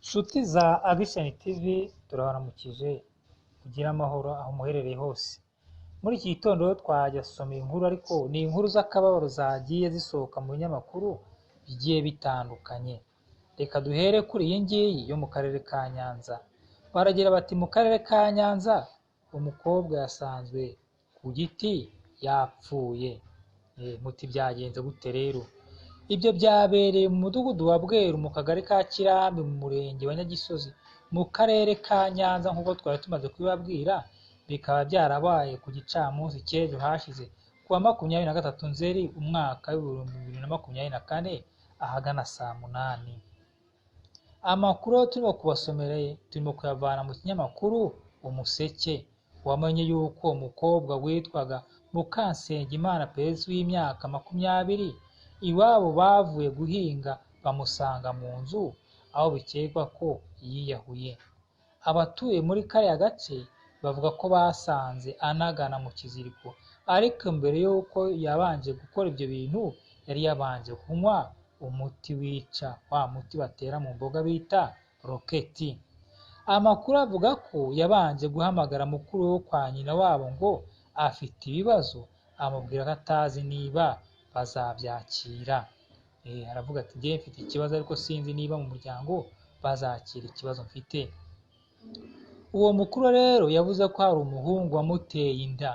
Nshuti za Action TV turabaramukije kugira amahoro aho muherereye hose. Muri iki gitondo twajya soma inkuru, ariko ni inkuru z'akababaro zagiye zisohoka mu binyamakuru bigiye bitandukanye. Reka duhere kuri iyi ngiyi yo mu karere ka Nyanza. Baragira bati mu karere ka Nyanza umukobwa yasanzwe ku giti yapfuye. Muti byagenze gute rero? Ibyo byabereye mu mudugudu wa Bweru mu kagari ka Kirambi mu murenge wa Nyagisozi mu karere ka Nyanza, nk'uko twari tumaze kubibabwira. Bikaba byarabaye ku gicamunsi cy'ejo hashize kuwa 23 Nzeri umwaka wa 2024 ahagana saa 8. Amakuru turimo kubasomereye turimo kuyavana mu kinyamakuru Umuseke. Wamenye yuko umukobwa witwaga Mukansengimana Peresi w'imyaka 20 iwabo bavuye guhinga bamusanga mu nzu, aho bikekwa ko yiyahuye. Abatuye muri kariya gace bavuga ko basanze anagana mu kiziriko, ariko mbere y'uko yabanje gukora ibyo bintu yari yabanje kunywa umuti wica, wa muti batera mu mboga bita roketi. Amakuru avuga ko yabanje guhamagara mukuru wo kwa nyina wabo ngo afite ibibazo, amubwira ko atazi niba bazabyakira. Aravuga ati njye mfite ikibazo ariko sinzi niba mu muryango bazakira ikibazo mfite. Uwo mukuru rero yavuze ko hari umuhungu wamuteye inda,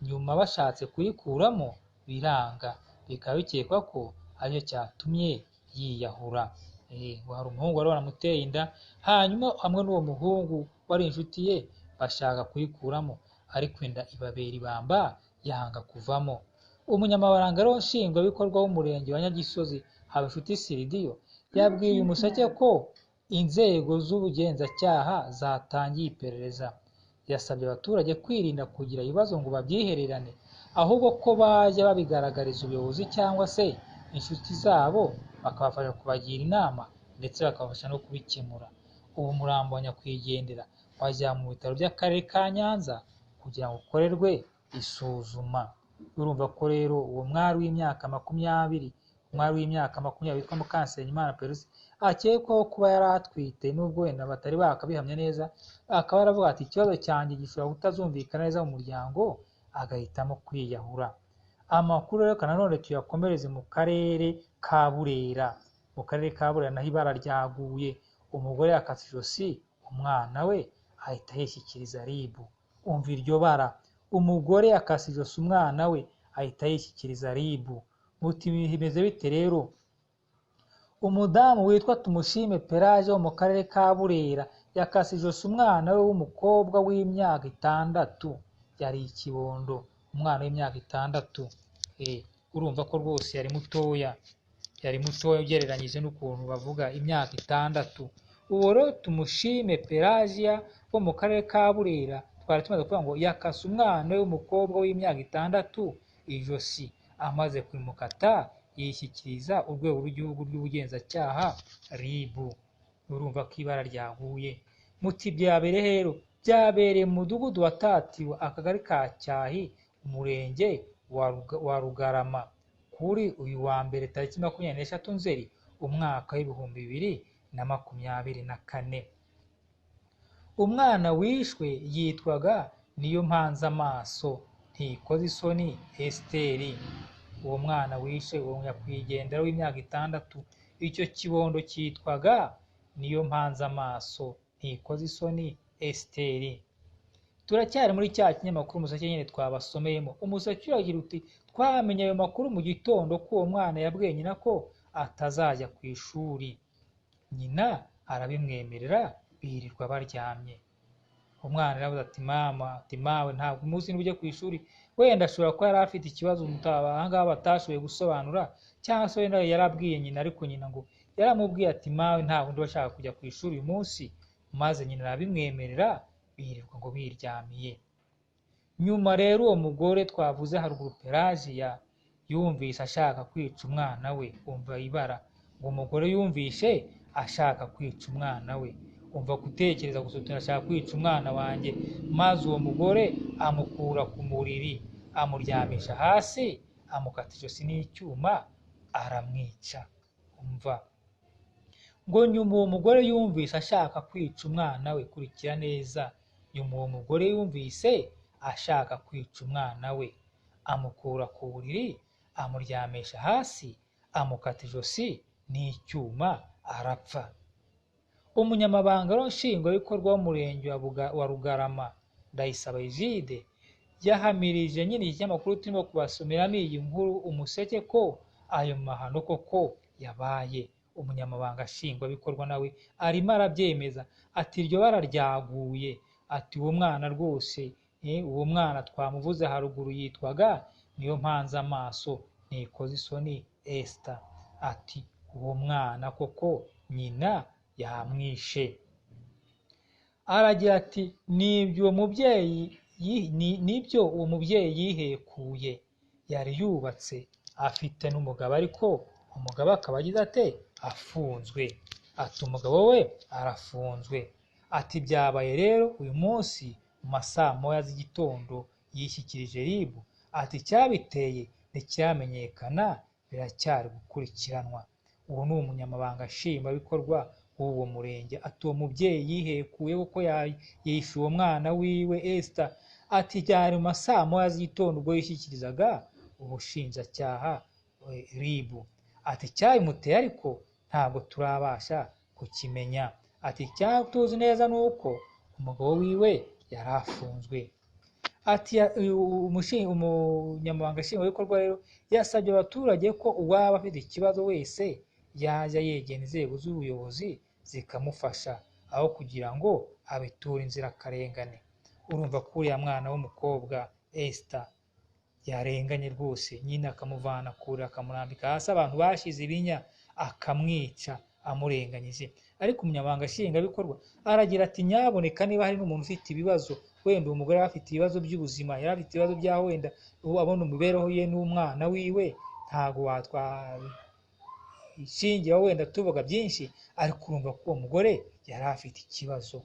nyuma bashatse kuyikuramo biranga, bikaba bikekwa ko aricyo cyatumye yiyahura. Hari umuhungu wari waramuteye inda, hanyuma hamwe n'uwo muhungu wari inshuti ye bashaka kuyikuramo, ariko inda ibabera ibamba yanga kuvamo. Umunyamabanga nshingwabikorwa w'umurenge wa Nyagisozi Habinshuti Siridiyo yabwiye Umuseke ko inzego z'ubugenzacyaha zatangiye iperereza. Yasabye abaturage kwirinda kugira ibibazo ngo babyihererane, ahubwo ko bajya babigaragariza ubuyobozi cyangwa se inshuti zabo bakabafasha kubagira inama ndetse bakabafasha no kubikemura. Ubu umurambo wa nyakwigendera wajyanwe mu bitaro by'akarere ka Nyanza kugira ngo ukorerwe isuzuma. Urumva ko rero uwo mwari w'imyaka 20 witwa Mukansengimana Peresi akekwaho kuba yari atwite, nubwo wenda batari bakabihamya neza. Akaba yaravuga ati ikibazo cyanjye gishobora kutazumvikana neza mu muryango, agahitamo kwiyahura. Amakuru rero nanone tuyakomereze mu karere ka Burera. Mu karere ka Burera naho ibara ryaguye, umugore yakase ijosi umwana we ahita yishyikiriza RIB. Umva iryo bara, umugore yakase ijosi umwana we ahita yishyikiriza RIB. Muti bimeze bite rero? Umudamu witwa Tumushime Pelagie wo mu karere ka Burera yakase ijosi umwana we w'umukobwa w'imyaka 6, yari ikibondo. Umwana w'imyaka 6, urumva ko rwose yari mutoya ugereranyije n'ukuntu bavuga imyaka 6. Uwo rero Tumushime Pelagie wo mu karere ka Burera twari tumaze kuvuga ngo yakase umwana we w'umukobwa w'imyaka 6 ijosi, amaze kumukata yishyikiriza urwego rw'igihugu rw'ubugenzacyaha RIB. Urumva ko ibara ryaguye. Muti byabereye rero, byabereye mu mudugudu wa Tatiwe akagari ka Cyahi umurenge wa Rugarama kuri uyu wa mbere tariki 23 Nzeri umwaka w'2024. Umwana wishwe yitwaga Niyompanzamaso Ntikozisoni Esiteri. Uwo mwana wishe uwo nyakwigendera w'imyaka 6, icyo kibondo cyitwaga Niyompanzamaso Ntikozisoni Esiteri. Turacyari muri cya kinyamakuru Umuseke nyine twabasomeyemo. Umuseke uragira uti twamenye ayo makuru mu gitondo ko uwo mwana yabwiye nyina ko atazajya ku ishuri, nyina arabimwemerera, birirwa baryamye. Umwana aravuga ati mawe ntabwo umunsi n'ujye ku ishuri, wenda ashobora kuba yari afite ikibazo ahangaha batashoboye gusobanura, cyangwa se wenda yarabwiye nyina, ariko nyina ngo yaramubwiye ati mawe ntabwo ndi bashaka kujya ku ishuri uyu munsi, maze nyina arabimwemerera, birirwa ngo biryamiye. Nyuma rero uwo mugore twavuze haruguru Pelagie yumvise ashaka kwica umwana we. Umva ibara, ngo umugore yumvishe ashaka kwica umwana we. Umva gutekereza gusa uti ashaka kwica umwana wanjye, maze uwo mugore amukura ku muriri, amuryamisha hasi, amukata ijosi n'icyuma, aramwica. Umva ngo nyuma uwo mugore yumvise ashaka kwica umwana we. Kurikira neza. Nyuma uwo mugore yumvise ashaka kwica umwana we, amukura ku buriri, amuryamisha hasi, amukata ijosi n'icyuma, arapfa. Umunyamabanga nshingwabikorwa w'umurenge wa Rugarama, Ndayisaba Egide, yahamirije nyine iki kinyamakuru turimo kubasomeramo iyi nkuru Umuseke ko ayo mahano koko yabaye. Umunyamabanga nshingwabikorwa nawe arimo arabyemeza, ati iryo bara ryaguye, ati uwo mwana rwose, uwo mwana twamuvuze haruguru yitwaga Niyompanzamaso Ntikoze Isoni Esther, ati uwo mwana koko nyina yamwishe. Aragira ati nibyo uwo mubyeyi yihekuye, yari yubatse afite n'umugabo, ariko umugabo akaba agize ate afunzwe, ati umugabo we arafunzwe. Ati byabaye rero uyu munsi mu masaa moya z'igitondo, yishyikirije RIB, ati icyabiteye nticyamenyekana, biracyari gukurikiranwa. Uwo ni umunyamabanga nshingwabikorwa w'uwo murenge. Ati uwo mubyeyi yihekuye kuko yishe uwo mwana wiwe Esther. Ati byari mu masaa moya z'igitondo ubwo yishyikirizaga ubushinjacyaha RIB. Ati icyabimuteye ariko ntabwo turabasha kukimenya. Ati icyo tuzi neza ni uko umugabo wiwe yari afunzwe. Ati umunyamabanga nshingwabikorwa rero yasabye abaturage ko uwaba afite ikibazo wese yajya yegera inzego z'ubuyobozi zikamufasha, aho kugira ngo abiture inzirakarengane. Urumva ko uriya mwana w'umukobwa Esther yarenganye rwose, nyine akamuvana kure akamurambika hasi, abantu bashize ibinya akamwica amurenganyije. Ariko umunyamabanga nshingwabikorwa aragira ati nyaboneka niba hari n'umuntu ufite ibibazo, wenda uwo mugore afite ibibazo by'ubuzima, yari afite ibibazo bya wenda abona imibereho ye n'umwana wiwe, ntago watwashingira wenda tuvuga byinshi, ariko urumva ko uwo mugore yari afite ikibazo.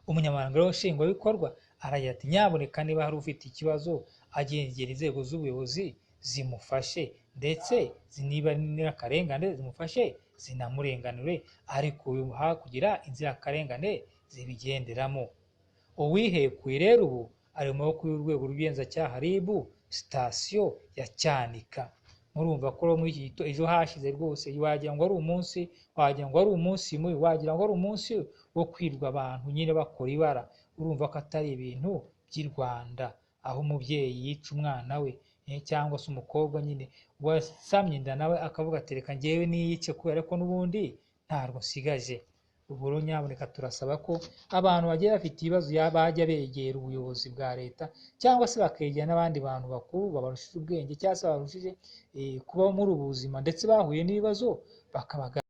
Umunyamabanga nshingwabikorwa aragira ati nyaboneka niba hari ufite ikibazo agengera inzego z'ubuyobozi zimufashe, ndetse niba n'inzirakarengane zimufashe zinamurenganure, ariko kugira inzirakarengane zibigenderamo. Uwihekuye rero ubu ari mu maboko y'urwego rw'ubugenzacyaha RIB sitasiyo ya Cyanika. Murumva ko muri iki gito ejo hashize rwose wagira ngo ari umunsi, wagira ngo ari umunsi mubi, wagira ngo ari umunsi wo kwirwa abantu nyine bakora ibara. Urumva ko atari ibintu by'i Rwanda, aho umubyeyi yica umwana we, cyangwa se umukobwa nyine wasamye inda nawe akavuga ati reka njyewe niyice kubera ko n'ubundi ntarwo nsigaje. Ubwo rero nyaboneka turasaba ko abantu bagiye bafite ibibazo bajya begera ubuyobozi bwa leta, cyangwa se bakegera n'abandi bantu bakuru babarushije ubwenge, cyangwa se babarushije kubaho muri ubu buzima, ndetse bahuye n'ibibazo bakabaga